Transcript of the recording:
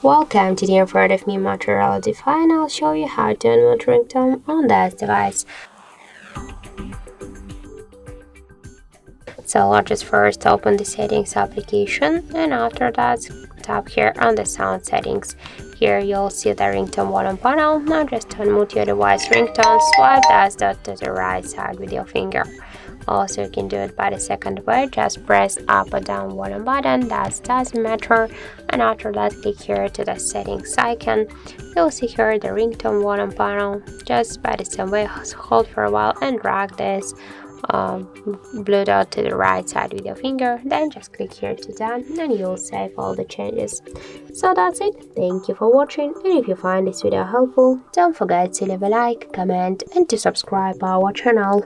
Welcome to the in front of me Motorola Defy, and I'll show you how to unmute ringtone on this device. So let's just first open the settings application, and after that tap here on the sound settings. Here you'll see the ringtone button panel. Now just unmute your device ringtone, swipe that to the right side with your finger. Also, you can do it by the second way, just press up or down one button, that doesn't matter. And after that, click here to the settings icon. You'll see here the ringtone button panel. Just by the same way, hold for a while and drag this blue dot to the right side with your finger, then just click here to done and you'll save all the changes. So that's it. Thank you for watching, and if you find this video helpful, don't forget to leave a like, comment and to subscribe our channel.